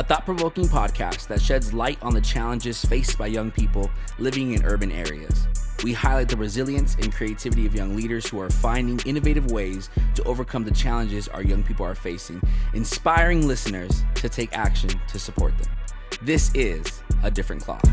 thought-provoking podcast that sheds light on the challenges faced by young people living in urban areas. We highlight the resilience and creativity of young leaders who are finding innovative ways to overcome the challenges our young people are facing, inspiring listeners to take action to support them. This is A Different Cloth.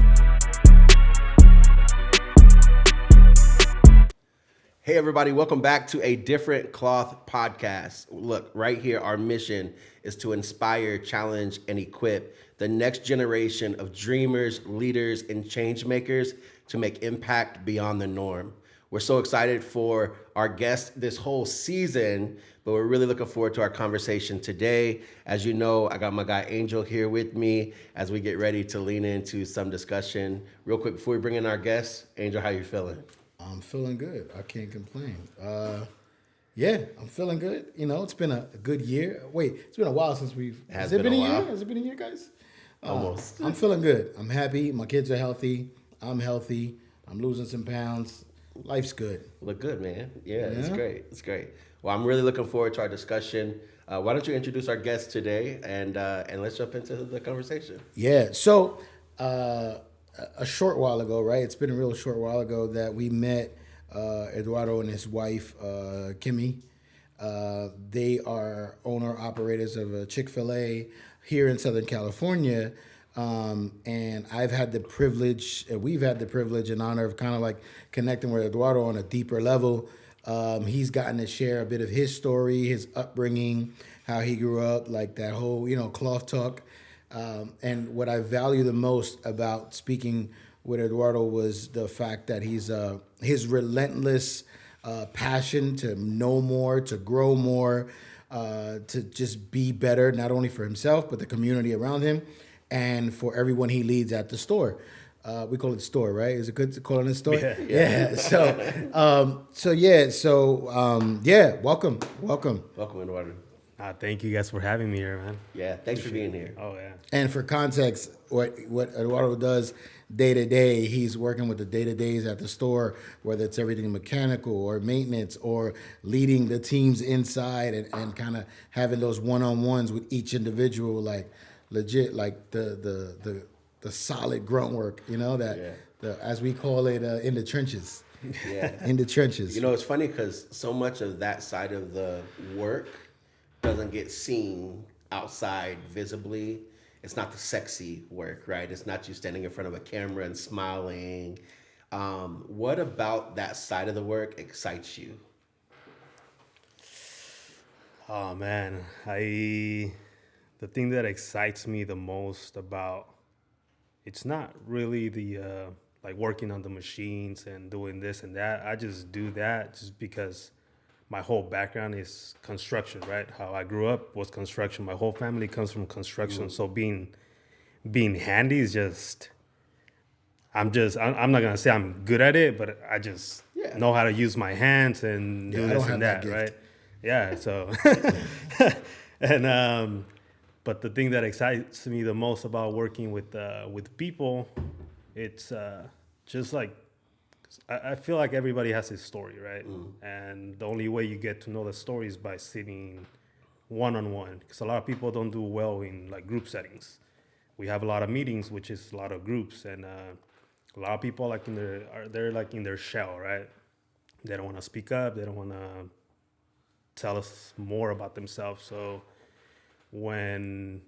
Hey everybody, welcome back to A Different Cloth podcast. Look, right here, our mission is to inspire, challenge, and equip the next generation of dreamers, leaders, and change makers to make impact beyond the norm. We're so excited for our guest this whole season, but we're really looking forward to our conversation today. As you know, I got my guy Angel here with me as we get ready to lean into some discussion. Real quick, before we bring in our guest, Angel, how you feeling? I'm feeling good. I can't complain. Yeah, I'm feeling good. You know, it's been a good year. Wait, it's been a while since we've... Has it been a year? Has it been a year, guys? Almost. I'm feeling good. I'm happy. My kids are healthy. I'm healthy. I'm losing some pounds. Life's good. Look good, man. Yeah, it's great. It's great. Well, I'm really looking forward to our discussion. Why don't you introduce our guest today, and let's jump into the conversation. Yeah, so... a short while ago, right? It's been a real short while ago that we met Eduardo and his wife, Kimmy. They are owner-operators of a Chick-fil-A here in Southern California. And we've had the privilege and honor of kind of like connecting with Eduardo on a deeper level. He's gotten to share a bit of his story, his upbringing, how he grew up, like that whole, cloth talk. And what I value the most about speaking with Eduardo was the fact that his relentless passion to know more, to grow more, to just be better, not only for himself, but the community around him and for everyone he leads at the store. We call it store, right? Is it good to call it a store? Yeah. Welcome. Welcome, Eduardo. Thank you guys for having me here, man. Yeah, thanks for being here. Oh, yeah. And for context, what Eduardo does day to day, he's working with the day-to-days at the store, whether it's everything mechanical or maintenance or leading the teams inside and kind of having those one-on-ones with each individual, like legit, like the solid grunt work, as we call it, in the trenches. Yeah. In the trenches. It's funny because so much of that side of the work doesn't get seen outside visibly. It's not the sexy work, right? It's not you standing in front of a camera and smiling. What about that side of the work excites you? Oh, man. The thing that excites me the most about, it's not really the, like working on the machines and doing this and that. I just do that just because my whole background is construction, right? How I grew up was construction. My whole family comes from construction. So being handy is just, I'm not going to say I'm good at it, but I just know how to use my hands and do this and that, right? Yeah, so, and, but the thing that excites me the most about working with people, it's just like, I feel like everybody has his story, right? And the only way you get to know the story is by sitting one-on-one, because a lot of people don't do well in like group settings. We have a lot of meetings, which is a lot of groups, and a lot of people they're like in their shell, right? They don't want to speak up. They don't want to tell us more about themselves. So when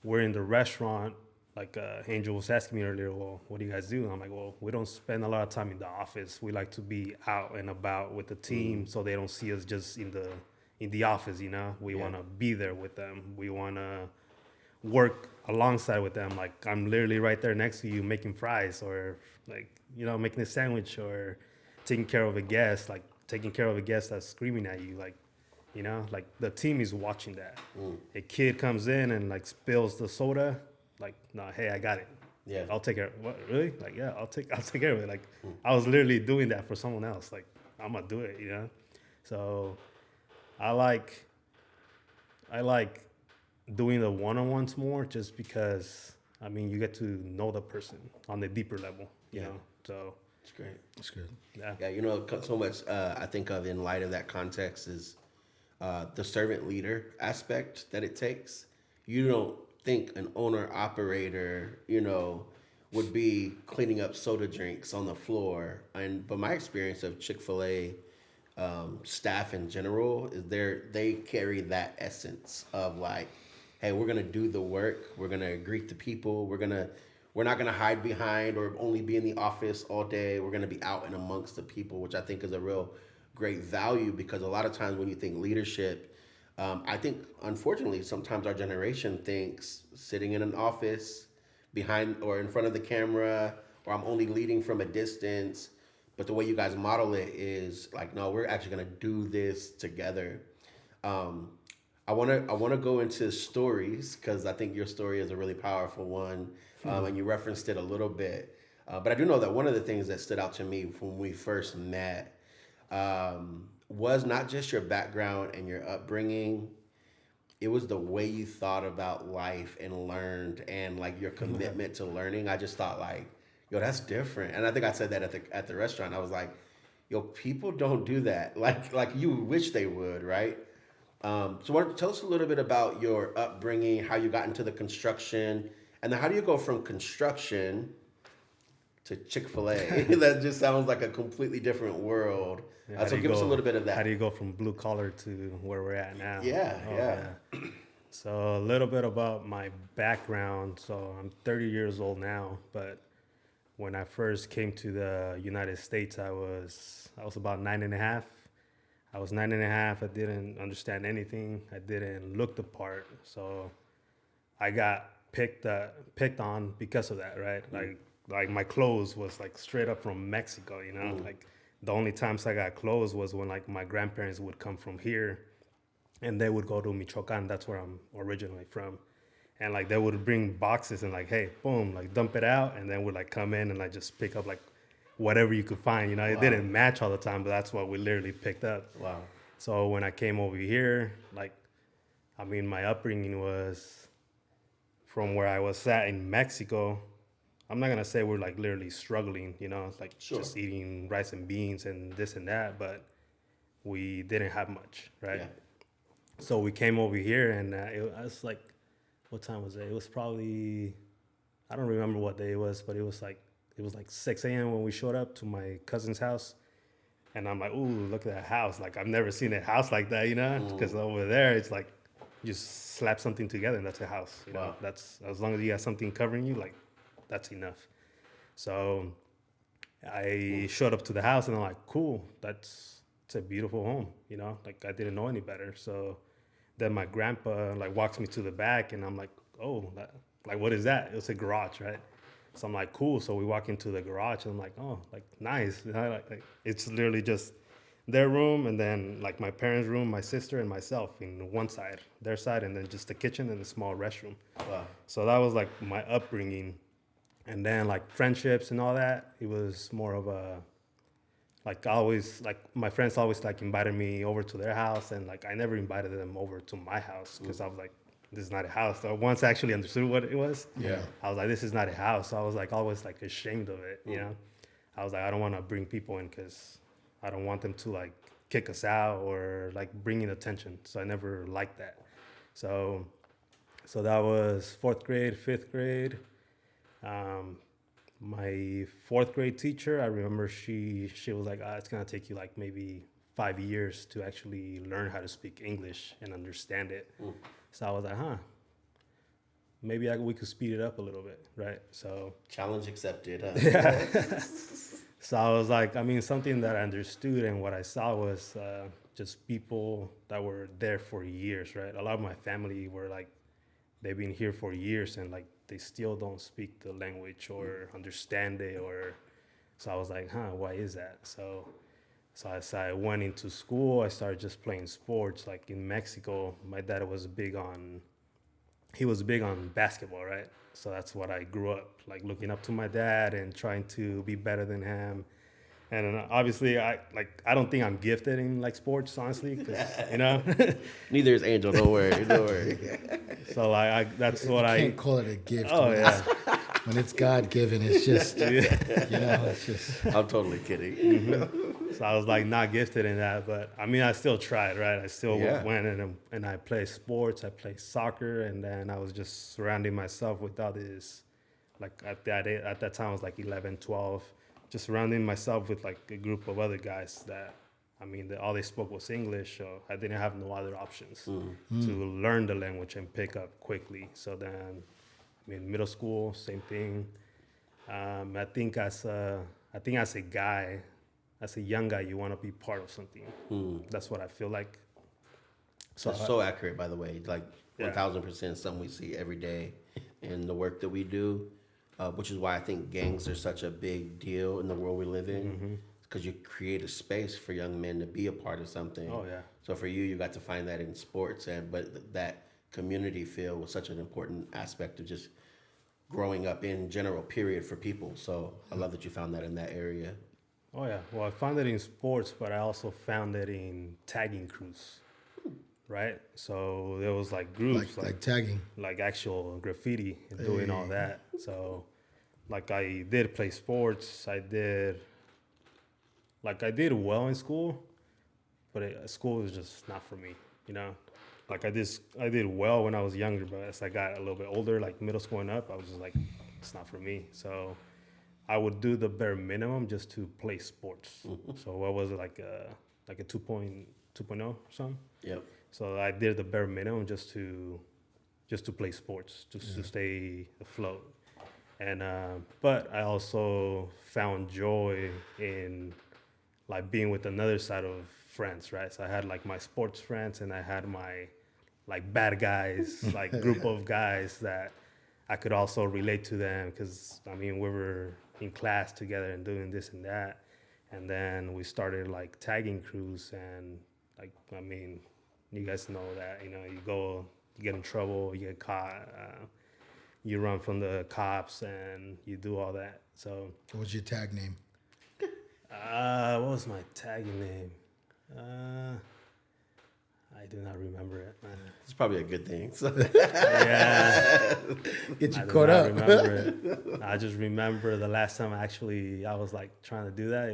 we're in the restaurant, like Angel was asking me earlier, well, what do you guys do? And I'm like, well, we don't spend a lot of time in the office. We like to be out and about with the team so they don't see us just in the office, We want to be there with them. We want to work alongside with them. Like I'm literally right there next to you making fries or like, making a sandwich or taking care of a guest, that's screaming at you. Like, like the team is watching that. A kid comes in and like spills the soda. Like, no, hey, I got it. Yeah, I'll take care. What, really? Like, yeah, I'll take care of it. Like, I was literally doing that for someone else. Like, I'm gonna do it, So, I like doing the one-on-ones more, just because you get to know the person on the deeper level. You know, so it's great. It's good. Yeah, so much I think of in light of that context is the servant leader aspect that it takes. You don't think an owner operator, you know, would be cleaning up soda drinks on the floor. But my experience of Chick-fil-A staff in general is they carry that essence of like, hey, we're gonna do the work, we're gonna greet the people, we're not gonna hide behind or only be in the office all day. We're gonna be out and amongst the people, which I think is a real great value, because a lot of times when you think leadership, I think unfortunately sometimes our generation thinks sitting in an office behind or in front of the camera, or I'm only leading from a distance. But the way you guys model it is like, no, we're actually gonna do this together. I wanna go into stories, because I think your story is a really powerful one, and you referenced it a little bit. But I do know that one of the things that stood out to me when we first met was not just your background and your upbringing. It was the way you thought about life and learned, and like your commitment to learning. I just thought like, yo, that's different. And I think I said that at the restaurant. I was like, yo, people don't do that. Like you wish they would, right? So tell us a little bit about your upbringing, how you got into the construction, and then how do you go from construction to Chick-fil-A? That just sounds like a completely different world. Yeah, So give us a little bit of that. How do you go from blue collar to where we're at now? Yeah. So a little bit about my background. So I'm 30 years old now, but when I first came to the United States, I was about 9.5. I was 9.5. I didn't understand anything. I didn't look the part. So I got picked on because of that, right? Like my clothes was like straight up from Mexico, you know? Like the only times I got clothes was when like my grandparents would come from here and they would go to Michoacan. That's where I'm originally from. And like they would bring boxes and like, hey, boom, like dump it out, and then would like come in and like just pick up like whatever you could find. You know, it didn't match all the time, but that's what we literally picked up. Wow. So when I came over here, like, I mean, my upbringing was from where I was at in Mexico. I'm not gonna say we're like literally struggling, you know, it's like just eating rice and beans and this and that, but we didn't have much, right? Yeah. So we came over here, and it was like, what time was it? It was probably, I don't remember what day it was, but it was like 6 a.m. when we showed up to my cousin's house. And I'm like, ooh, look at that house. Like, I've never seen a house like that, you know? Because over there, it's like, you just slap something together and that's a house, you know? That's, as long as you got something covering you, like, that's enough. So I showed up to the house and I'm like, cool, it's a beautiful home, you know? Like, I didn't know any better. So then my grandpa like walks me to the back, and I'm like, oh, like what is that? It was a garage, right? So I'm like, cool. So we walk into the garage, and I'm like, oh, like nice. You know, like it's literally just their room, and then like my parents' room, my sister and myself in one side, their side, and then just the kitchen and a small restroom. Wow. So that was like my upbringing, and then like friendships and all that. It was more of a like always, like my friends always like invited me over to their house, and like I never invited them over to my house because I was like, this is not a house. So once I actually understood what it was, I was like, this is not a house. So I was like always like ashamed of it, you know? I was like, I don't want to bring people in because I don't want them to like kick us out or like bring in attention. So I never liked that. So that was 4th grade, 5th grade. My 4th grade teacher, I remember she was like, it's gonna take you like maybe 5 years to actually learn how to speak English and understand it. So I was like, maybe we could speed it up a little bit, right? So challenge accepted. Yeah. So I was like, I mean, something that I understood and what I saw was just people that were there for years, right? A lot of my family were like, they've been here for years and like they still don't speak the language or understand it, or so I was like, why is that? So as I went into school, I started just playing sports. Like in Mexico, my dad was big on basketball, right? So that's what I grew up, like looking up to my dad and trying to be better than him. And obviously, I don't think I'm gifted in like sports, honestly, 'cause, you know. Neither is Angel. Don't worry. So that's what I can't call it a gift. Oh yeah. When it's God given, it's just you know, it's just. I'm totally kidding. So I was like not gifted in that, but I mean, I still tried, right? I still Yeah. went and I played sports, I played soccer, and then I was just surrounding myself with all this, like at that time I was like 11, 12, just surrounding myself with like a group of other guys that, I mean, all they spoke was English, so I didn't have no other options to learn the language and pick up quickly. So then, I mean, middle school, same thing. I think as a guy, as a young guy, you want to be part of something. That's what I feel like. So That's so accurate, by the way. Like Yeah. 1000% something we see every day in the work that we do, which is why I think gangs are such a big deal in the world we live in. Because you create a space for young men to be a part of something. Oh, yeah. So for you got to find that in sports, but that community feel was such an important aspect of just growing up in general, period, for people. So I love that you found that in that area. Oh yeah. Well, I found it in sports, but I also found it in tagging crews, right? So there was like groups, Like tagging. like actual graffiti and doing all that. So, like I did play sports. I did well in school, but school was just not for me, you know. Like I did well when I was younger, but as I got a little bit older, like middle school and up, I was just like, it's not for me. So I would do the bare minimum just to play sports. So what was it, like a 2.0 or something? Yep. So I did the bare minimum just to play sports, just to stay afloat. And but I also found joy in like being with another side of friends, right? So I had like my sports friends, and I had my like bad guys, like group of guys that I could also relate to them, because I mean we were in class together and doing this and that, and then we started like tagging crews, and like I mean you guys know that, you know, you get in trouble, you get caught, you run from the cops, and you do all that. So What was your tag name? what was my tagging name? I do not remember it, man. It's probably a good thing. So. Yeah, Get you I do caught not up. remember it. I just remember the last time I was like trying to do that.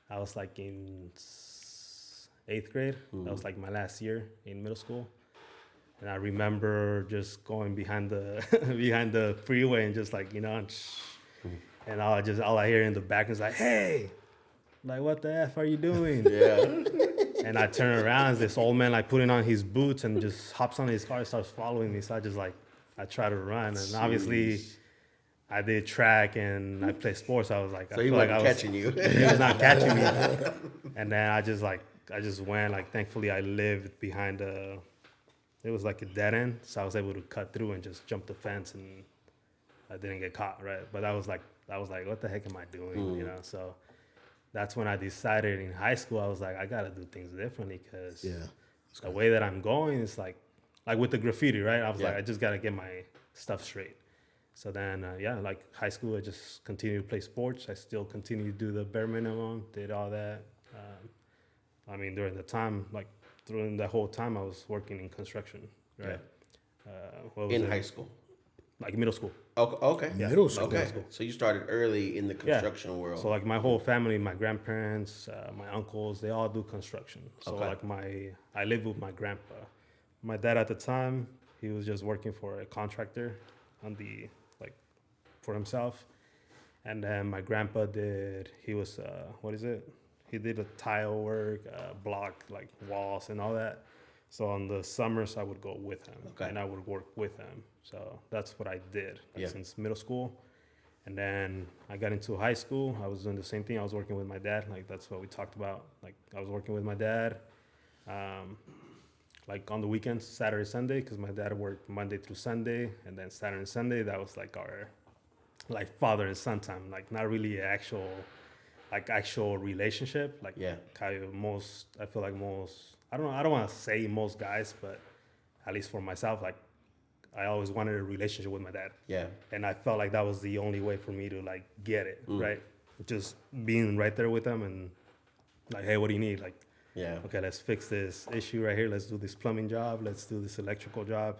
I was like in 8th grade. That was like my last year in middle school. And I remember just going behind the behind the freeway and just like, you know, and all I hear in the back is like, "Hey, like what the F are you doing?" Yeah. And I turn around, this old man like putting on his boots and just hops on his car and starts following me. So I try to run, and obviously I did track and I play sports. I was like, So he wasn't catching you. He was not catching me. And then I just went, like, thankfully I lived behind it was like a dead end. So I was able to cut through and just jump the fence, and I didn't get caught, right? But I was like, what the heck am I doing? You know? So that's when I decided in high school, I was like, I gotta do things differently, because the way that I'm going is like with the graffiti, right? I was like, I just gotta get my stuff straight. So then, like high school, I just continued to play sports. I still continued to do the bare minimum, did all that. I mean, during the whole time, I was working in construction, right? In high school. Like middle school. Okay. Yeah. Middle school. Okay. So you started early in the construction world. So like my whole family, my grandparents, my uncles, they all do construction. So Okay. like I lived with my grandpa. My dad at the time, he was just working for a contractor for himself. And then my grandpa he did a tile work, block, like walls and all that. So on the summers, I would go with him, and I would work with him. So that's what I did since middle school. And then I got into high school. I was doing the same thing. I was working with my dad. Like, that's what we talked about. Like, I was working with my dad, like on the weekends, Saturday, Sunday, because my dad worked Monday through Sunday. And then Saturday and Sunday, that was like our father and son time. Like, not really actual relationship. Like, I feel like most, I don't want to say most guys, but at least for myself, like, I always wanted a relationship with my dad. Yeah. And I felt like that was the only way for me to like get it, right? Just being right there with them and like, hey, what do you need? Like, okay, let's fix this issue right here. Let's do this plumbing job. Let's do this electrical job.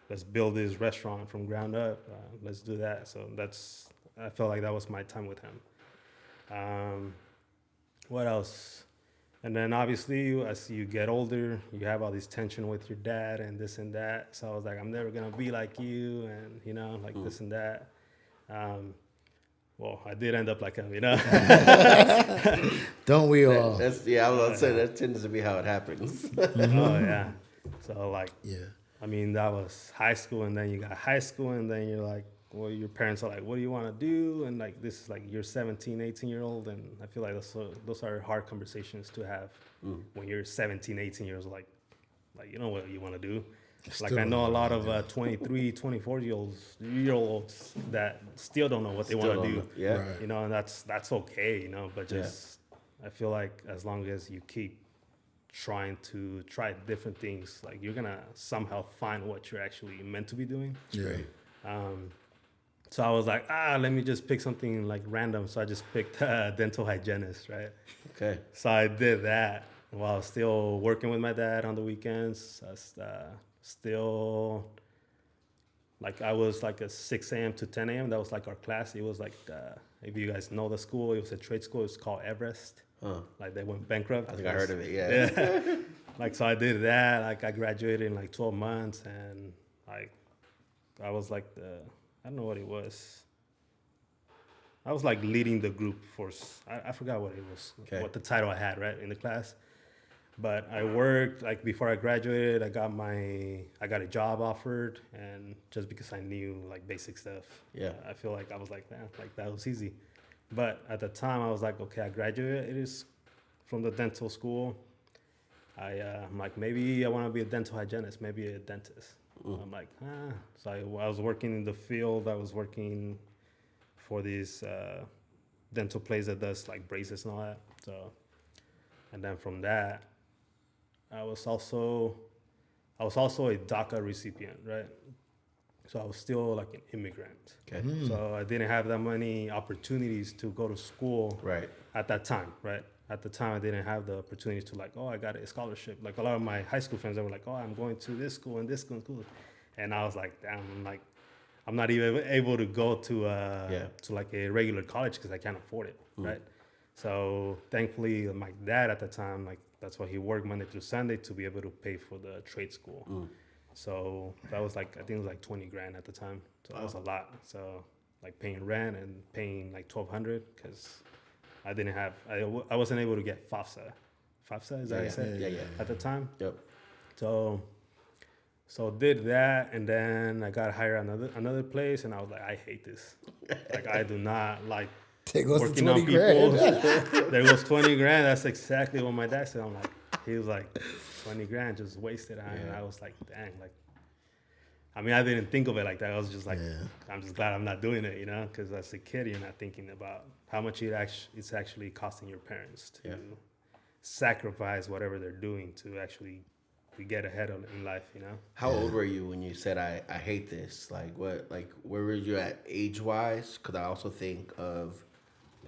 Let's build this restaurant from ground up. Let's do that. So I felt like that was my time with him. what else? And then obviously, as you get older, you have all this tension with your dad and this and that. So I was like, I'm never gonna be like you, and like this and that. Well, I did end up like him, Don't we all? That's I was gonna say that tends to be how it happens. Oh yeah. So like, Yeah. I mean, that was high school, and then you got high school, and then you're like, well, your parents are like, what do you want to do? And like, this is like, you're 17, 18-year-old, and I feel like those are hard conversations to have when you're 17, 18 years old, like you know what you want to do. Like, I know a lot of 23, 24-year-olds that still don't know what they want to do. Yeah. Right. And that's okay, but just, I feel like as long as you keep trying to try different things, like, you're gonna somehow find what you're actually meant to be doing. Yeah. So I was like, let me just pick something like random. So I just picked dental hygienist, right? Okay. So I did that while I was still working with my dad on the weekends. I was, still, like, I was like a 6 a.m. to 10 a.m. That was like our class. It was like, if you guys know the school, it was a trade school. It's called Everest. Like, they went bankrupt. I think I heard of it. Yeah. Like, so I did that. Like, I graduated in like 12 months, and like, I was like I don't know what it was. I was like leading the group for, I forgot what it was, what the title I had, right, in the class. But I worked, like, before I graduated, I got a job offered, and just because I knew like basic stuff, I feel like I was like, like, that was easy. But at the time, I was like, okay, I graduated from the dental school. I'm like, maybe I want to be a dental hygienist, maybe a dentist. I'm like, So I was working in the field. I was working for this dental place that does like braces and all that. So, and then from that, I was also a DACA recipient, right? So I was still like an immigrant. Okay. So I didn't have that many opportunities to go to school at that time, right? At the time, I didn't have the opportunity to like, I got a scholarship. Like, a lot of my high school friends, they were like, I'm going to this school and this school and school. And I was like, damn, I'm not even able to go to like a regular college because I can't afford it, right? So thankfully, my dad at the time, like, that's why he worked Monday through Sunday to be able to pay for the trade school. So that was like, I think it was like 20 grand at the time. So that was a lot. So like paying rent and paying like $1,200 because I didn't have, I wasn't able to get FAFSA. FAFSA, is that what I said? Yeah. At the time? Yep. So did that, and then I got hired another place, and I was like, I hate this. Like, I do not like working on people. There was 20 grand. That's exactly what my dad said. I'm like, he was like, 20 grand just wasted. And I was like, dang, like, I mean, I didn't think of it like that. I was just like, I'm just glad I'm not doing it, because as a kid, you're not thinking about how much it's actually costing your parents to sacrifice whatever they're doing to actually get ahead in life, How old were you when you said, I hate this? Like, what, like, where were you at age-wise? Because I also think of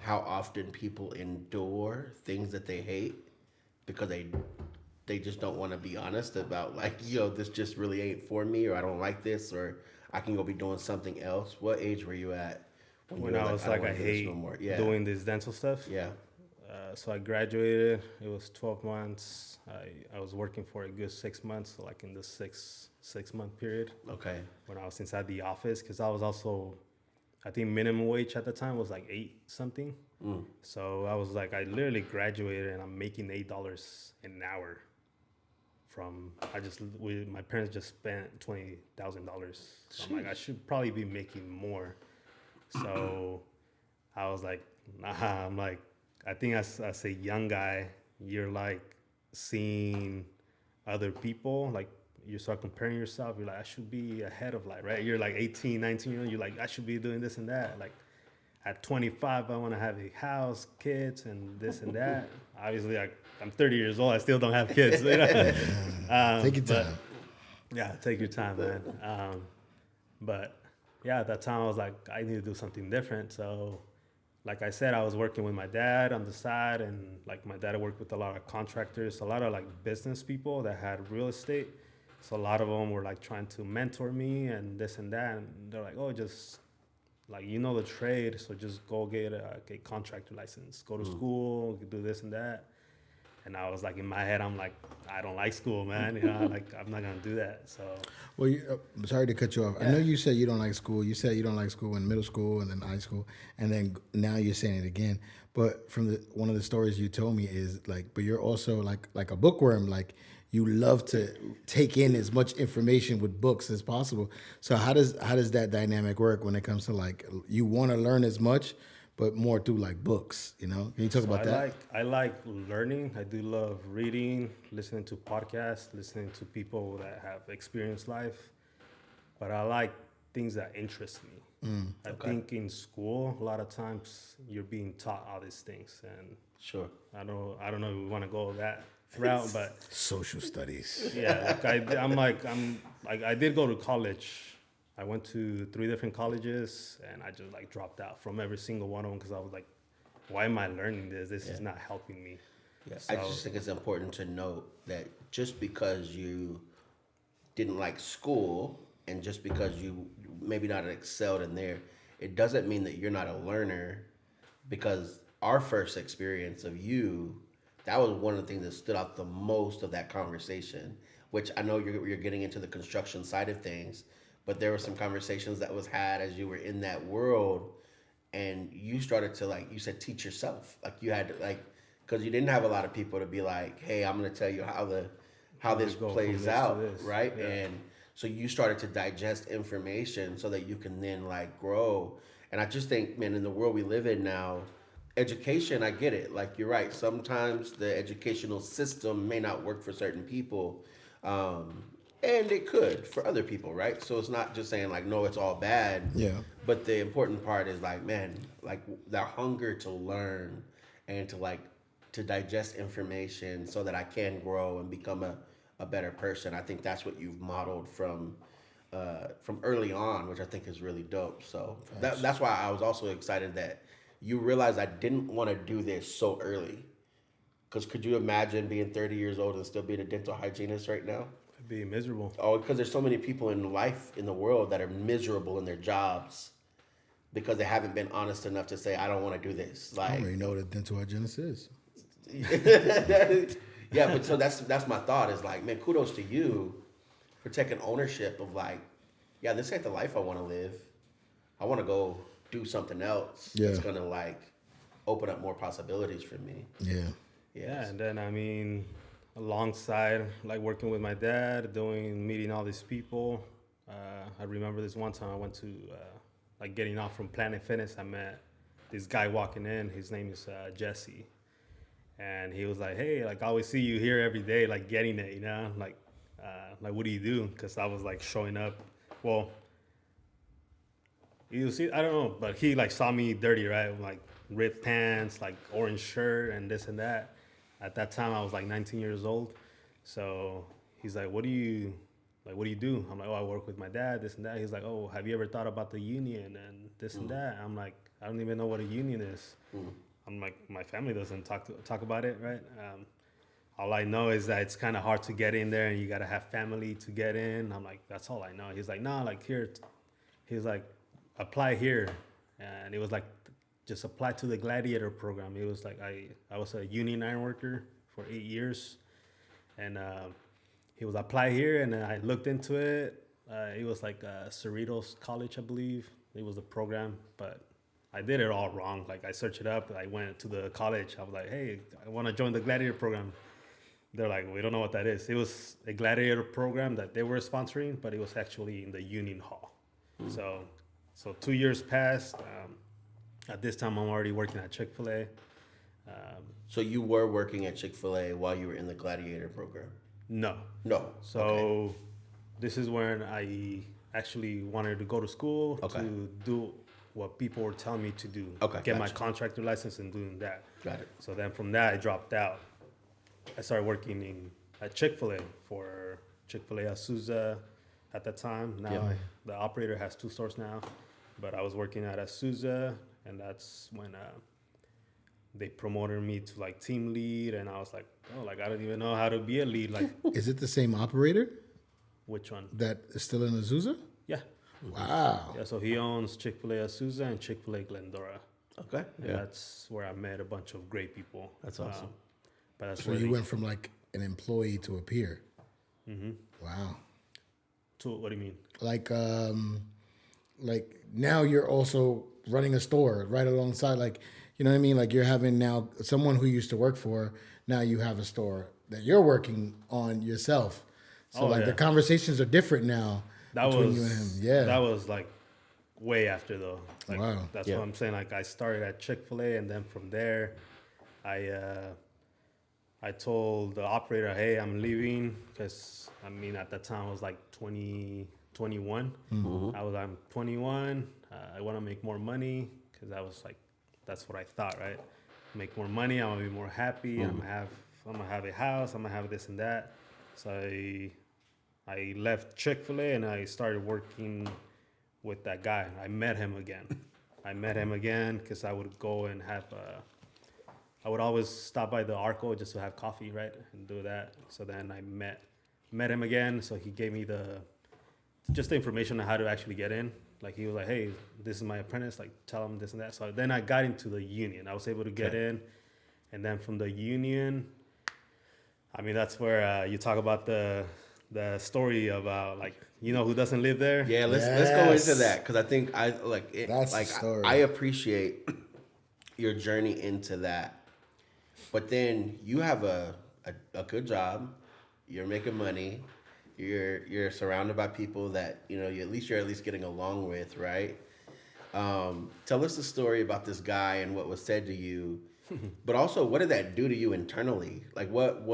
how often people endure things that they hate because they just don't want to be honest about, like, this just really ain't for me, or I don't like this, or I can go be doing something else. What age were you at when I was like, I hate doing this dental stuff? Yeah. So I graduated. It was 12 months. I was working for a good 6 months, so like in the six-month period. Okay. When I was inside the office, because I was also, I think minimum wage at the time was like 8 something. So I was like, I literally graduated and I'm making $8 an hour. My parents just spent $20,000. So I'm like, I should probably be making more. So I was like, nah. I'm like, I think as a young guy, you're like seeing other people, like you start comparing yourself. You're like, I should be ahead of life, right? You're like 18, 19 years old. You're like, I should be doing this and that. Like at 25, I want to have a house, kids, and this and that. Obviously, I'm 30 years old. I still don't have kids. Take your time. Yeah, take your time, man. But yeah, at that time, I was like, I need to do something different. So like I said, I was working with my dad on the side, and like my dad worked with a lot of contractors, a lot of like business people that had real estate. So a lot of them were like trying to mentor me and this and that. And they're like, oh, just like, you know the trade, so just go get a contractor license, go to school, do this and that. And I was like, in my head, I'm like, I don't like school, man. You know, like, I'm not gonna do that. So, Well, I'm sorry to cut you off. Yeah. I know you said you don't like school. You said you don't like school in middle school and then high school, and then now you're saying it again. But from one of the stories you told me is like, but you're also like a bookworm. Like you love to take in as much information with books as possible. So how does that dynamic work when it comes to like you want to learn as much, but more through like books? You know, can you talk about that? I like learning. I do love reading, listening to podcasts, listening to people that have experienced life. But I like things that interest me. I think in school, a lot of times you're being taught all these things, and Sure. I don't know if we want to go that route, but Social studies. yeah, like I did go to college. I went to 3 different colleges, and I just like dropped out from every single one of them because I was like, why am I learning this? This is not helping me. Yeah. So, I just think it's important to note that just because you didn't like school and just because you maybe not excelled in there, it doesn't mean that you're not a learner. Because our first experience of you, that was one of the things that stood out the most of that conversation, which I know you're getting into the construction side of things, but there were some conversations that was had as you were in that world, and you started to, like you said, teach yourself. Like you had to, like, because you didn't have a lot of people to be like, hey, I'm going to tell you how this go from plays this to out, this. right? Yeah. And so you started to digest information so that you can then like grow. And I just think, man, in the world we live in now, education, I get it. Like you're right. Sometimes the educational system may not work for certain people. And it could for other people, right? So it's not just saying like, no, it's all bad. Yeah. But the important part is like, man, like the hunger to learn and to digest information so that I can grow and become a better person. I think that's what you've modeled from early on, which I think is really dope. So that's why I was also excited that you realized I didn't want to do this so early. Because could you imagine being 30 years old and still being a dental hygienist right now? I'd be miserable. Oh, because there's so many people in life, in the world, that are miserable in their jobs because they haven't been honest enough to say, I don't want to do this. I Like, already know what a dental hygienist is. yeah, but so that's my thought is like, man, kudos to you for taking ownership of like, yeah, this ain't the life I want to live. I want to go do something else that's Yeah. gonna like open up more possibilities for me. Yeah. Yeah, and then I mean, alongside like working with my dad, meeting all these people. I remember this one time I went to like getting off from Planet Fitness. I met this guy walking in. His name is Jesse, and he was like, "Hey, like I always see you here every day, like getting it, you know, like what do you do?" Because I was like showing up. Well, you see, I don't know, but he like saw me dirty, right? Like ripped pants, like orange shirt, and this and that. At that time, I was like 19 years old. So he's like, what do you do? I'm like, oh, I work with my dad, this and that. He's like, oh, have you ever thought about the union and this and that? I'm like, I don't even know what a union is. I'm like, my family doesn't talk about it, right? All I know is that it's kind of hard to get in there and you got to have family to get in. I'm like, that's all I know. He's like, no, like here. He's like, apply here. And it was like, just apply to the Gladiator program. It was like I was a union iron worker for 8 years, and he was apply here, and then I looked into it. It was like Cerritos College, I believe. It was a program, but I did it all wrong. Like I searched it up. I went to the college. I was like, hey, I want to join the Gladiator program. They're like, we don't know what that is. It was a Gladiator program that they were sponsoring, but it was actually in the union hall. So 2 years passed. At this time, I'm already working at Chick-fil-A. So you were working at Chick-fil-A while you were in the Gladiator program? No. So this is when I actually wanted to go to school to do what people were telling me to do. Get my contractor license and doing that. Got it. So then from that, I dropped out. I started working at Chick-fil-A for Chick-fil-A Azusa at that time. Now the operator has 2 stores now. But I was working at Azusa, and that's when they promoted me to like team lead, and I was like, oh, like I don't even know how to be a lead. Like, Is it the same operator which one? that is still in Azusa? Yeah. Wow. Yeah, so he owns Chick-fil-A Azusa and Chick-fil-A Glendora. Okay. And Yeah. that's where I met a bunch of great people. That's awesome. But that's So where you they- went from like an employee to a peer. Mm-hmm. Wow. what do you mean? Like now you're also running a store right alongside, like, you know what I mean? Like you're having now someone who used to work for, now you have a store that you're working on yourself. So Oh, the yeah. conversations are different now That between was you and him. Yeah. That was like way after though. Like, Wow. That's Yeah. what I'm saying. Like I started at Chick-fil-A, and then from there, I told the operator, "Hey, I'm leaving," because I mean at that time I was like 21. I'm 21. I want to make more money because that's what I thought, right? Make more money. I'm gonna be more happy. I'm gonna have a house. I'm gonna have this and that. So I left Chick-fil-A and I started working with that guy. I met him again because I would go and I would always stop by the Arco just to have coffee, right, and do that. So then I met him again. So he gave me the information on how to actually get in. Like he was like, "Hey, this is my apprentice. Like tell him this and that." So then I got into the union. I was able to get in, and then from the union, I mean that's where you talk about the story about like who doesn't live there. Yeah, let's go Yes. into that because I think I like it. That's the like story. I appreciate your journey into that, but then you have a good job. You're making money. You're surrounded by people that you're at least getting along with, right? Tell us the story about this guy and what was said to you, but also what did that do to you internally? Like what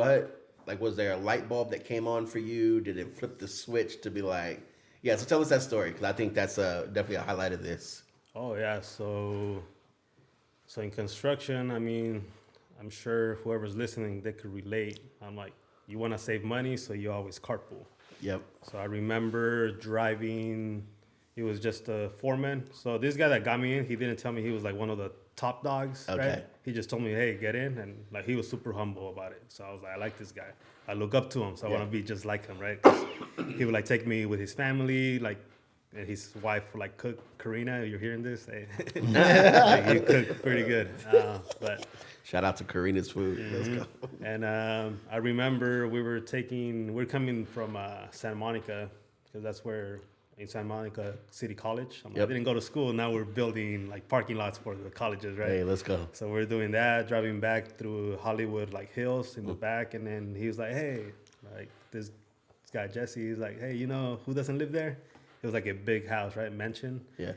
like was there a light bulb that came on for you? Did it flip the switch to be like, yeah? So tell us that story because I think that's definitely a highlight of this. Oh yeah, so in construction, I mean, I'm sure whoever's listening they could relate. I'm like, you want to save money, so you always carpool. Yep. So I remember driving. He was just a foreman. So this guy that got me in, he didn't tell me he was like one of the top dogs, Okay. right? He just told me, "Hey, get in," and like he was super humble about it. So I was like, I like this guy. I look up to him, so I want to be just like him, right? 'Cause he would like take me with his family, like, and his wife would like cook. Karina, you're hearing this? Hey. Like, he cooked pretty good, but. Shout out to Karina's Food. Let's go. And I remember we're coming from Santa Monica because that's where in Santa Monica City College. I didn't go to school. Now we're building like parking lots for the colleges, right? Hey, let's go. So we're doing that, driving back through Hollywood like hills in the back, and then he was like, "Hey, like this guy Jesse." He's like, "Hey, who doesn't live there?" It was like a big house, right? Mansion. Yeah.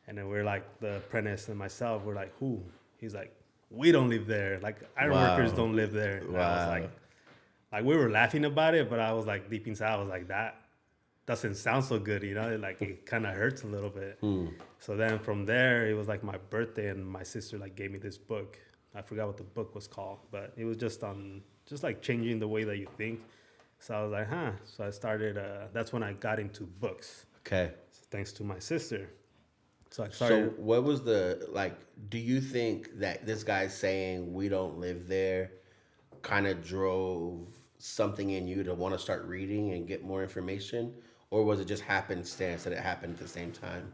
And then we're like the apprentice and myself. We're like, "Who?" He's like, "We don't live there. Like iron workers don't live there." And I was like we were laughing about it, but I was like deep inside, I was like, that doesn't sound so good, Like it kind of hurts a little bit. So then from there, it was like my birthday, and my sister like gave me this book. I forgot what the book was called, but it was just like changing the way that you think. So I was like, huh. So I started. That's when I got into books. Okay. So thanks to my sister. So I So started. what was do you think that this guy saying we don't live there kind of drove something in you to want to start reading and get more information? Or was it just happenstance that it happened at the same time?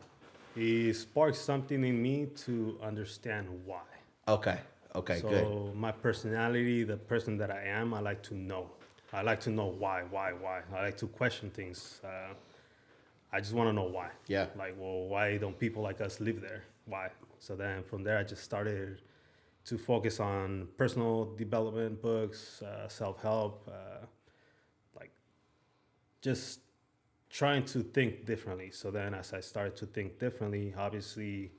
He sparked something in me to understand why. Okay, So good. my personality, the person that I am, I like to know. I like to know why. I like to question things. I just want to know why. Yeah. Like, well, why don't people like us live there? Why? So then from there, I just started to focus on personal development books, self-help, like just trying to think differently. So then as I started to think differently, obviously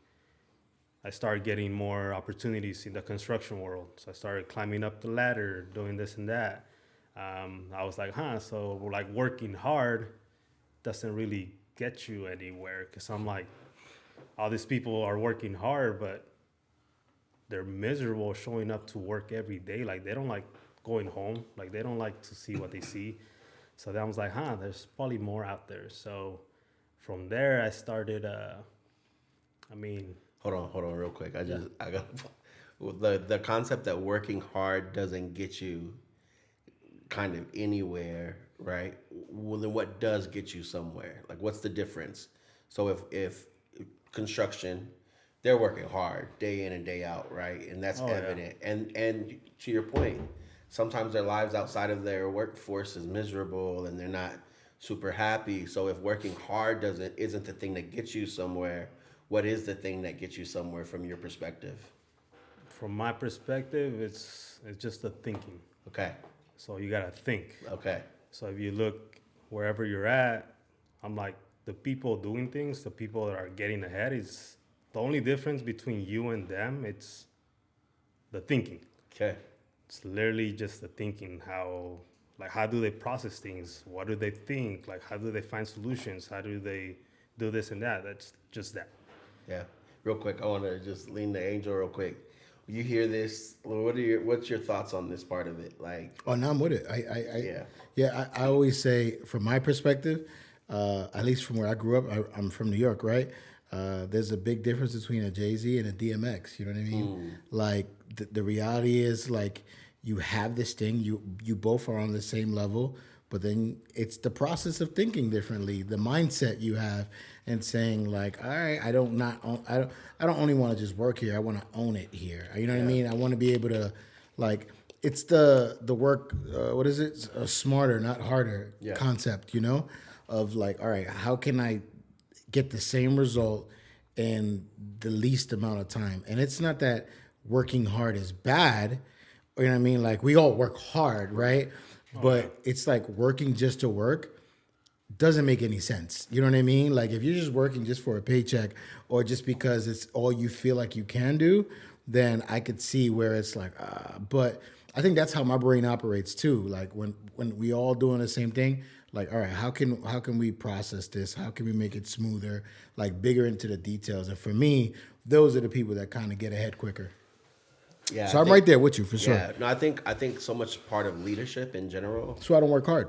I started getting more opportunities in the construction world. So I started climbing up the ladder, doing this and that. I was like, so like working hard doesn't really get you anywhere, because I'm like, all these people are working hard, but they're miserable showing up to work every day. Like they don't like going home. Like they don't like to see what they see. So then I was like, there's probably more out there. So from there I started, Hold on real quick. I got the concept that working hard doesn't get you kind of anywhere, right? Well, then what does get you somewhere? Like what's the difference? So if construction, they're working hard day in and day out, right? And that's evident. And to your point, sometimes their lives outside of their workforce is miserable and they're not super happy. So if working hard isn't the thing that gets you somewhere, what is the thing that gets you somewhere from your perspective? From my perspective, it's just the thinking. Okay. So you gotta think. Okay. So if you look wherever you're at, I'm like, the people doing things, the people that are getting ahead, is the only difference between you and them. It's the thinking. Okay. It's literally just the thinking. How do they process things? What do they think? Like, how do they find solutions? How do they do this and that? That's just that. Yeah. Real quick, I want to just lean the angel real quick. You hear this? What's your thoughts on this part of it? Like, Oh, no, I'm with it. I always say, from my perspective, at least from where I grew up, I'm from New York, right? There's a big difference between a Jay Z and a DMX. You know what I mean? Like the reality is, like, you have this thing, you both are on the same level, but then it's the process of thinking differently, the mindset you have, and saying like, all right, I don't only want to just work here. I want to own it here. You know what I mean? I want to be able to, like, it's the work. What is it? Smarter, not harder concept. You know, of like, all right, how can I get the same result in the least amount of time? And it's not that working hard is bad. You know what I mean? Like, we all work hard, right? But it's like working just to work doesn't make any sense. You know what I mean? Like, if you're just working just for a paycheck or just because it's all you feel like you can do, then I could see where it's like, but I think that's how my brain operates too. Like when we all doing the same thing, like, all right, how can we process this? How can we make it smoother? Like, bigger into the details. And for me, those are the people that kind of get ahead quicker. Yeah. So I'm right there with you for sure. Yeah. No, I think so much part of leadership in general. So I don't work hard.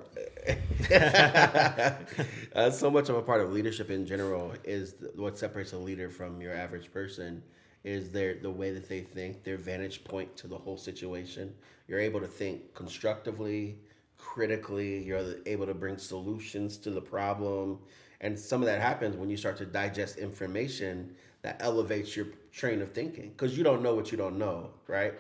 So much of a part of leadership in general is what separates a leader from your average person is the way that they think, their vantage point to the whole situation. You're able to think constructively, critically. You're able to bring solutions to the problem. And some of that happens when you start to digest information that elevates your train of thinking, because you don't know what you don't know, right?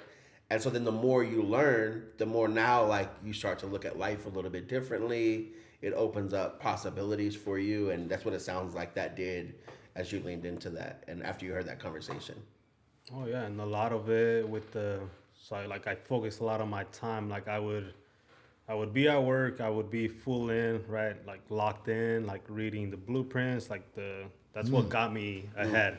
And so then the more you learn, the more now, like, you start to look at life a little bit differently. It opens up possibilities for you, and that's what it sounds like that did as you leaned into that and after you heard that conversation. Oh yeah, and a lot of it I focused a lot of my time. Like, I would be at work, I would be full in, right? Like, locked in, like reading the blueprints, that's what got me ahead.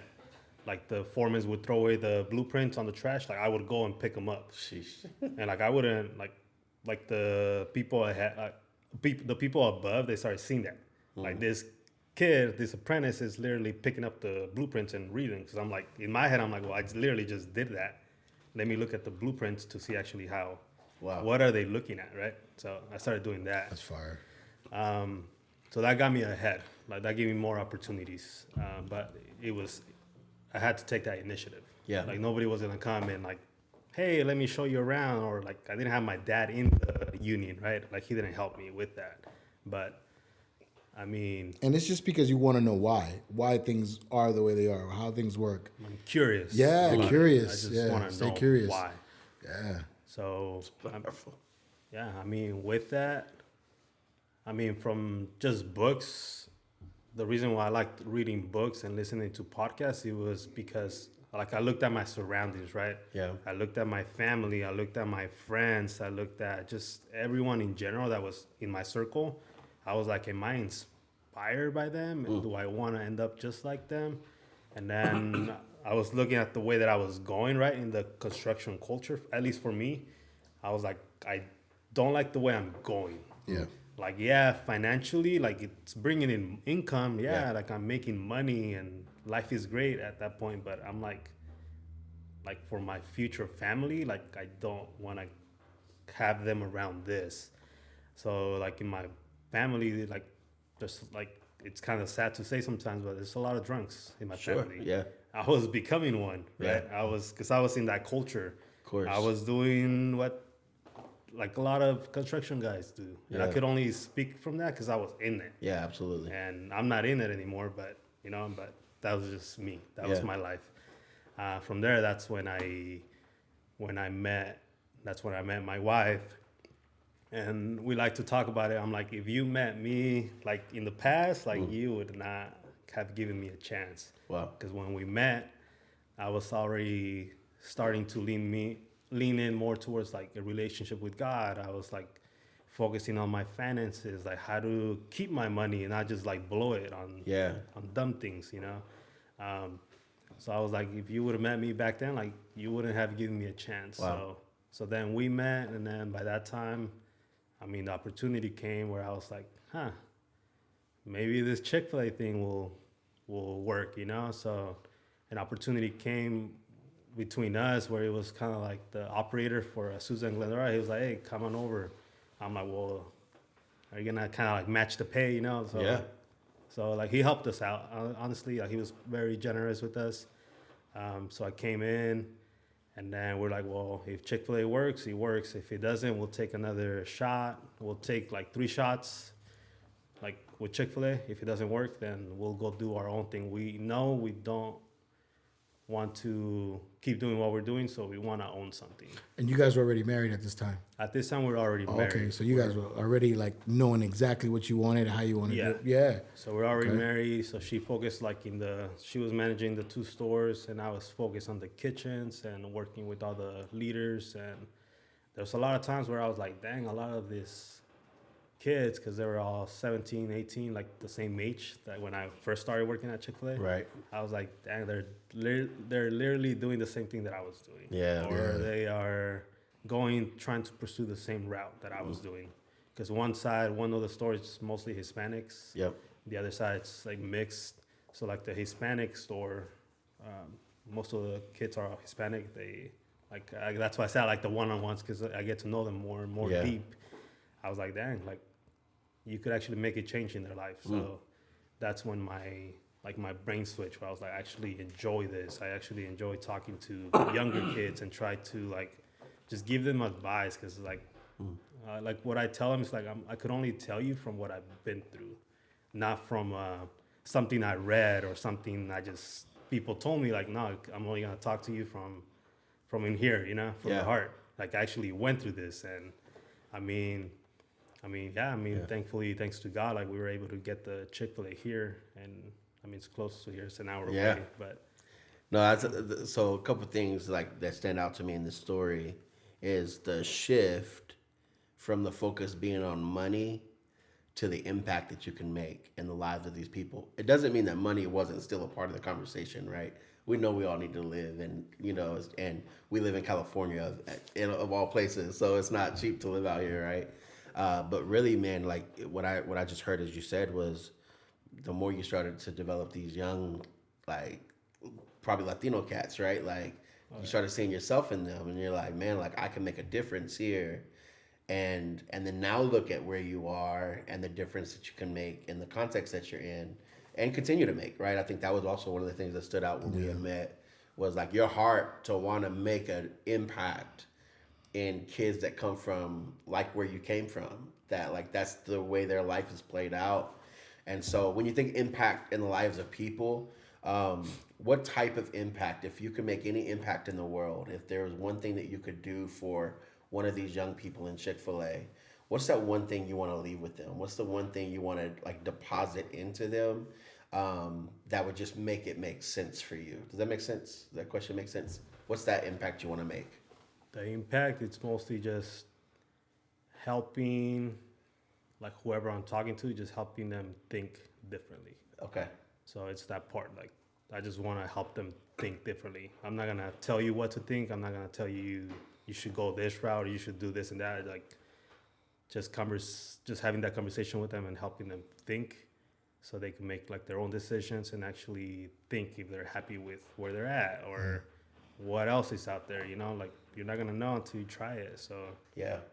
Like, the foremen would throw away the blueprints on the trash, like I would go and pick them up. Sheesh. And like, I wouldn't like the people ahead, the people above, they started seeing that. Like, this apprentice is literally picking up the blueprints and reading. Because I'm like, in my head, I'm like, well, I literally just did that. Let me look at the blueprints to see actually what are they looking at, right? So I started doing that. That's fire. So that got me ahead. Like, that gave me more opportunities. But I had to take that initiative. Yeah. Like, nobody was gonna come and like, hey, let me show you around. Or like, I didn't have my dad in the union, right? Like, he didn't help me with that. But I mean, And it's just because you want to know why things are the way they are, how things work. I'm curious. Yeah, Like, curious. I just want to Stay know curious. why. Yeah. So, Powerful. yeah, I mean, with that, from just books, the reason why I liked reading books and listening to podcasts, it was because, like, I looked at my surroundings, right? Yeah. I looked at my family, I looked at my friends, I looked at just everyone in general that was in my circle. I was like, am I inspired by them? And do I want to end up just like them? And then I was looking at the way that I was going, right, in the construction culture, at least for me. I was like, I don't like the way I'm going. Yeah. Like, yeah, financially, like, it's bringing in income. Yeah, like, I'm making money and life is great at that point. But I'm like for my future family, like, I don't want to have them around this. So, like, in my family, like, there's, like, it's kind of sad to say sometimes, but there's a lot of drunks in my family. Yeah. I was becoming one, right? Yeah. Because I was in that culture. Of course. I was doing what, like, a lot of construction guys do. And I could only speak from that because I was in it. Yeah, absolutely. And I'm not in it anymore, but you know, but that was just me. That was Yeah. my life. From there, that's when I met my wife, and we like to talk about it. I'm like, if you met me like in the past, like you would not have given me a chance. Wow. Because when we met, I was already starting to lean in more towards like a relationship with God. I was like focusing on my finances, like how to keep my money and not just like blow it on dumb things, you know. So I was like, if you would have met me back then, like you wouldn't have given me a chance. Wow. So then we met, and then by that time, I mean, the opportunity came where I was like, maybe this Chick-fil-A thing will work, you know? So an opportunity came between us where it was kind of like the operator for Susan Glendora. He was like, hey, come on over. I'm like, well, are you gonna kind of like match the pay, you know? So, Yeah. So like he helped us out. Honestly, like he was very generous with us. So I came in, and then we're like, well, if Chick-fil-A works, it works. If it doesn't, we'll take another shot. We'll take like 3 shots, like with Chick-fil-A. If it doesn't work, then we'll go do our own thing. We know we don't want to keep doing what we're doing, so we want to own something. And you guys were already married at this time? At this time, we're already married. Okay, so you guys were already like knowing exactly what you wanted, how you wanted to do it. Yeah. So we're already married. So she focused like she was managing the 2 stores, and I was focused on the kitchens and working with all the leaders. And there's a lot of times where I was like, dang, a lot of these kids, because they were all 17, 18, like the same age that when I first started working at Chick-fil-A. Right. I was like, dang, they're literally doing the same thing that I was doing. Yeah. Or they are trying to pursue the same route that I was doing. Because one of the stores is mostly Hispanics. Yep. The other side's like mixed. So like the Hispanic store, most of the kids are Hispanic. They that's why I say I like the one-on-ones, because I get to know them more and more deep. I was like, dang, like you could actually make a change in their life. So that's when my brain switched, where I was like, I actually enjoy this. I actually enjoy talking to younger kids and try to like just give them advice, because like what I tell them is like I could only tell you from what I've been through, not from something I read or something people told me. Like, no, I'm only gonna talk to you from in here, you know, from the heart. Like I actually went through this, and I mean, thankfully, thanks to God, like we were able to get the Chick-fil-A here, and I mean, it's close to here. It's an hour away, but. No, so a couple of things like that stand out to me in this story is the shift from the focus being on money to the impact that you can make in the lives of these people. It doesn't mean that money wasn't still a part of the conversation, right? We know we all need to live, and and we live in California, of all places, so it's not cheap to live out here, right? But really, man, like what I just heard, as you said, was the more you started to develop these young, like probably Latino cats, right? Like you started seeing yourself in them, and you're like, man, like I can make a difference here. And then now look at where you are and the difference that you can make in the context that you're in and continue to make, right? I think that was also one of the things that stood out when we had met, was like your heart to want to make an impact in kids that come from like where you came from, that like that's the way their life is played out. And so when you think impact in the lives of people, what type of impact, if you could make any impact in the world, if there was one thing that you could do for one of these young people in Chick-fil-A, what's that one thing you want to leave with them? What's the one thing you want to like deposit into them that would just make it make sense for you? Does that make sense? Does that question make sense? What's that impact you want to make? The impact, it's mostly just helping, like whoever I'm talking to, just helping them think differently. Okay. So it's that part, like I just want to help them think differently. I'm not gonna tell you what to think. I'm not gonna tell you should go this route or you should do this and that. Like just having that conversation with them and helping them think, so they can make like their own decisions and actually think if they're happy with where they're at or what else is out there. You know, like you're not gonna know until you try it. So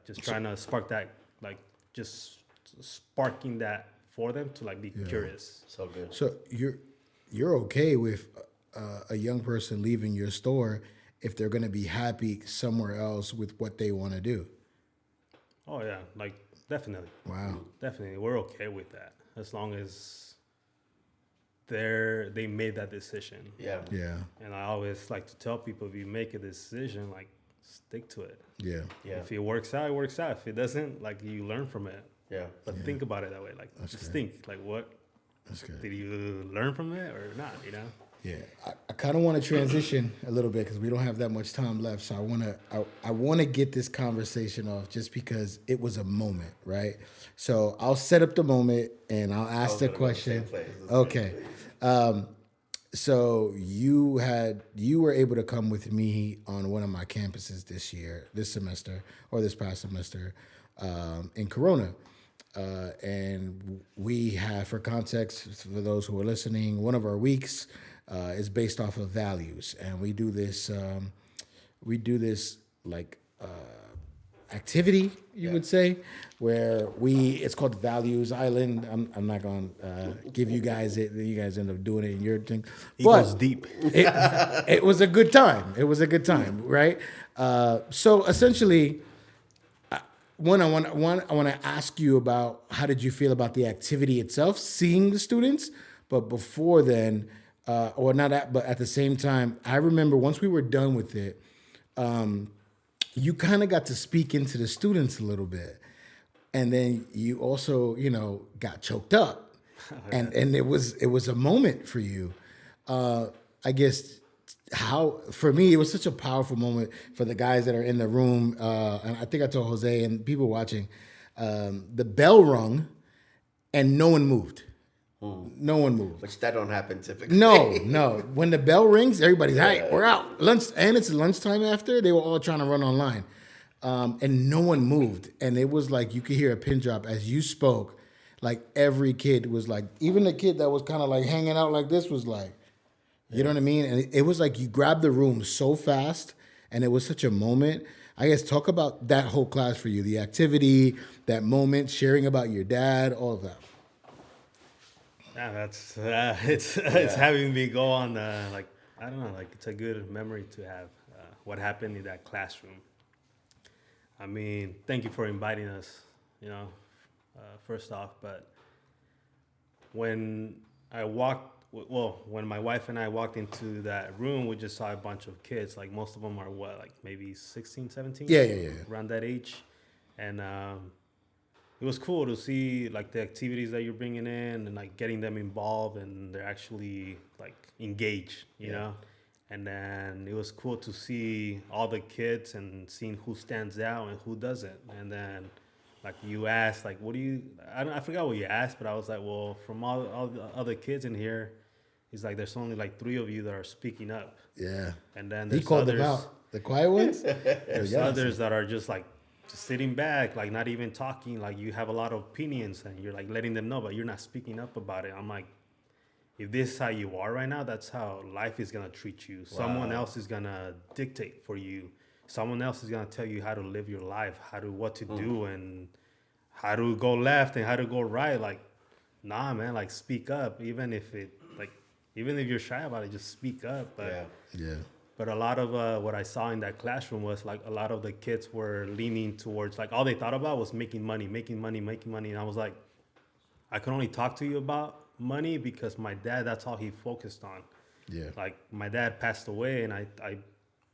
just trying to spark that, like just sparking that for them to like be curious. So good. So you're okay with a young person leaving your store if they're going to be happy somewhere else with what they want to do? Oh yeah, like definitely. Wow. Definitely, we're okay with that as long as they made that decision. Yeah. Yeah. And I always like to tell people, if you make a decision, like, stick to it. Yeah. Yeah. If it works out, it works out. If it doesn't, like, you learn from it. Yeah. But think about it that way. Like, just think, like, what That's good. did you learn from it or not? You know? Yeah, I kind of want to transition a little bit because we don't have that much time left. So I want to get this conversation off just because it was a moment, right? So I'll set up the moment and I'll ask the question. Okay. So you were able to come with me on one of my campuses this past semester, in Corona. And we have, for context, for those who are listening, one of our weeks is based off of values, and we do this like activity, you would say, where it's called Values Island. I'm not gonna give you guys it. You guys end up doing it in your thing. It goes deep. It was a good time. It was a good time, right? So essentially, I want to ask you about how did you feel about the activity itself, seeing the students, but before then, but at the same time, I remember once we were done with it, you kind of got to speak into the students a little bit, and then you also, got choked up, and it was a moment for you. I guess for me, it was such a powerful moment for the guys that are in the room, and I think I told Jose and people watching, the bell rung, and no one moved. No one moved. Which that don't happen typically. No. When the bell rings, everybody's, hey, we're out. Lunch, and it's lunchtime after. They were all trying to run online. And no one moved. And it was like you could hear a pin drop as you spoke. Like every kid was like, even the kid that was kind of like hanging out like this was like, you know what I mean? And it was like you grabbed the room so fast, and it was such a moment. I guess talk about that whole class for you, the activity, that moment, sharing about your dad, all of that. Yeah, that's it's having me go on I don't know, like it's a good memory to have what happened in that classroom. I mean, thank you for inviting us, first off. But when when my wife and I walked into that room, we just saw a bunch of kids. Like most of them are maybe 16, 17? Yeah. Around that age, and it was cool to see like the activities that you're bringing in and like getting them involved, and they're actually like engaged, you know. And then it was cool to see all the kids and seeing who stands out and who doesn't. And then like you asked, like, I forgot what you asked, but I was like, well, from all the other kids in here, he's like, there's only like 3 of you that are speaking up. Yeah. And then he called them out. The quiet ones? There's others that are just like, just sitting back, like not even talking, like you have a lot of opinions and you're like letting them know, but you're not speaking up about it. I'm like, if this is how you are right now, that's how life is going to treat you. Wow. Someone else is going to dictate for you. Someone else is going to tell you how to live your life, what to do, and how to go left and how to go right. Like, nah, man, like speak up. Even if you're shy about it, just speak up. But yeah. But a lot of what I saw in that classroom was like a lot of the kids were leaning towards like all they thought about was making money. And I was like, I can only talk to you about money because my dad, that's all he focused on. Yeah. Like my dad passed away, and I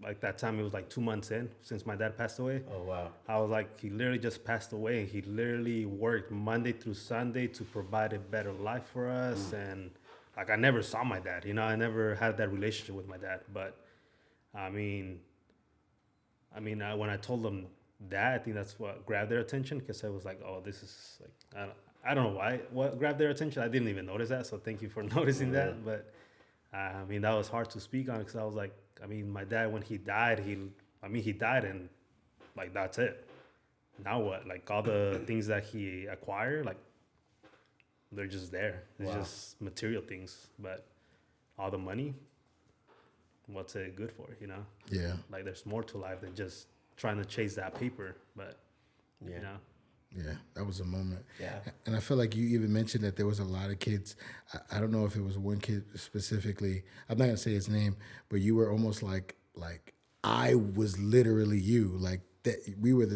like that time it was like 2 months in since my dad passed away. Oh, wow. I was like, he literally just passed away. He literally worked Monday through Sunday to provide a better life for us. And like I never saw my dad, I never had that relationship with my dad. But I mean, when I told them that, I think that's what grabbed their attention, because I was like, oh, this is like, I don't know what grabbed their attention. I didn't even notice that, so thank you for noticing that. But that was hard to speak on, because I was like, my dad, when he died, he died, and like that's it. Now what? Like all the things that he acquired, like they're just there. It's just material things, but all the money, what's it good for, Yeah. Like there's more to life than just trying to chase that paper, but Yeah, that was a moment. Yeah. And I feel like you even mentioned that there was a lot of kids. I don't know if it was one kid specifically. I'm not going to say his name, but you were almost like I was literally you. Like that we were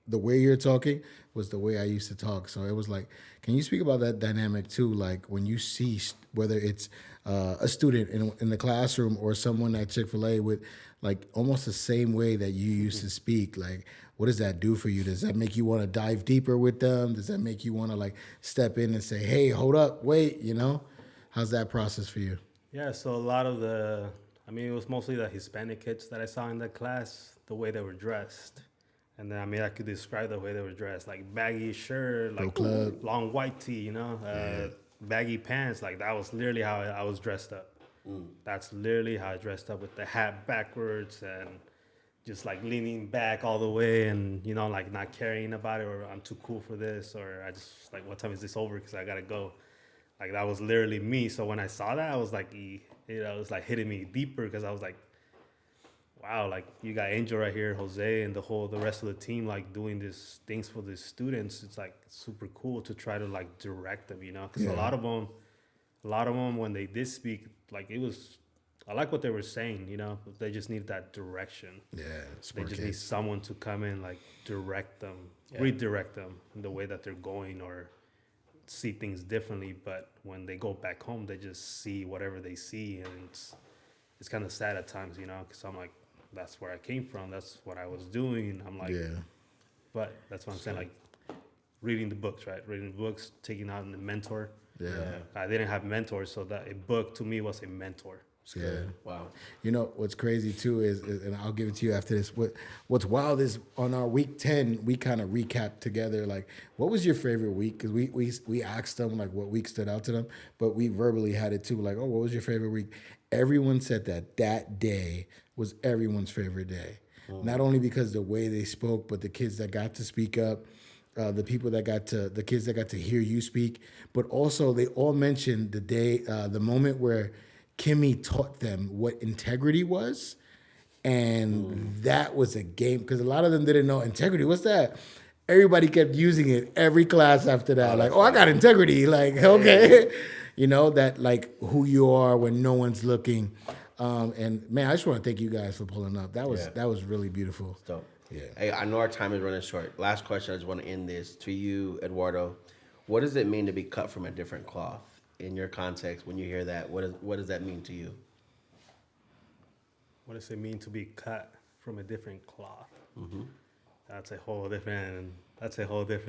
the way you're talking was the way I used to talk. So it was like, can you speak about that dynamic too? Like when you see whether it's a student in the classroom or someone at Chick-fil-A with like almost the same way that you used to speak, like what does that do for you? Does that make you want to dive deeper with them? Does that make you want to like step in and say, hey, hold up, wait, you know? How's that process for you? Yeah, so a lot of it was mostly the Hispanic kids that I saw in the class, the way they were dressed. And then, I could describe the way they were dressed, like baggy shirt, like long white tee, baggy pants. Like that was literally how I was dressed up. That's literally how I dressed up, with the hat backwards and just like leaning back all the way, and like not caring about it, or I'm too cool for this, or I just like, what time is this over? Because I gotta go. Like that was literally me. So when I saw that, I was like, it was like hitting me deeper, because I was like, wow, like you got Angel right here, Jose, and the rest of the team, like doing these things for the students. It's like super cool to try to like direct them, because a lot of them when they did speak, like I like what they were saying, but they just need that direction. Yeah, they just need someone to come in, like direct them, redirect them in the way that they're going, or see things differently. But when they go back home, they just see whatever they see, and it's kind of sad at times, because I'm like, that's where I came from, that's what I was doing, and I'm like, but that's what I'm saying, like reading the books, taking out the mentor. I didn't have mentors, so that a book to me was a mentor. Yeah. Wow. You know what's crazy too is, and I'll give it to you after this. What's wild is on our week 10, we kind of recapped together. Like, what was your favorite week? Because we asked them like what week stood out to them, but we verbally had it too. Like, oh, what was your favorite week? Everyone said that day was everyone's favorite day. Not only because the way they spoke, but the kids that got to speak up, the kids that got to hear you speak, but also they all mentioned the day, the moment where Kimmy taught them what integrity was, and that was a game, because a lot of them didn't know integrity. What's that? Everybody kept using it every class after that. Like, I got integrity. Like, okay, that like who you are when no one's looking. And man, I just want to thank you guys for pulling up. That was really beautiful. Dope. Yeah. Hey, I know our time is running short. Last question. I just want to end this to you, Eduardo. What does it mean to be cut from a different cloth? In your context, when you hear that, what does that mean to you? What does it mean to be cut from a different cloth? Mm-hmm. That's a whole different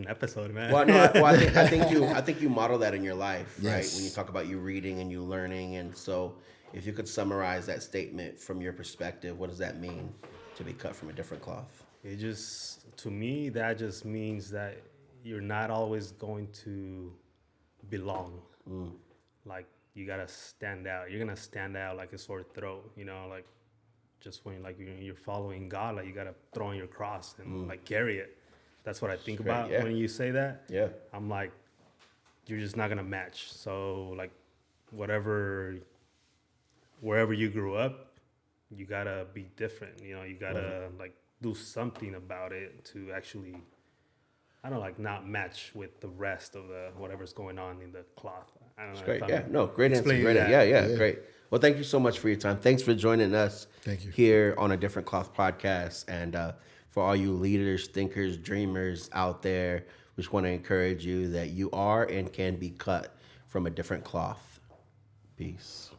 episode, man. Well, no, I think you model that in your life, right? When you talk about you reading and you learning, and so if you could summarize that statement from your perspective, what does that mean to be cut from a different cloth? To me, that just means that you're not always going to belong. Like you gotta stand out. You're gonna stand out like a sore throat, like just when like you're following God, like you gotta throw on your cross and like carry it. That's what I think about when you say that. Yeah, I'm like, you're just not gonna match. So like wherever you grew up, you gotta be different. You gotta like do something about it to actually, I don't know, like not match with the rest of the whatever's going on in the cloth. I don't know. Great. Yeah. No, great answer. Great. Yeah. Great. Well, thank you so much for your time. Thanks for joining us here on a Different Cloth podcast. And for all you leaders, thinkers, dreamers out there, we just want to encourage you that you are and can be cut from a different cloth. Peace.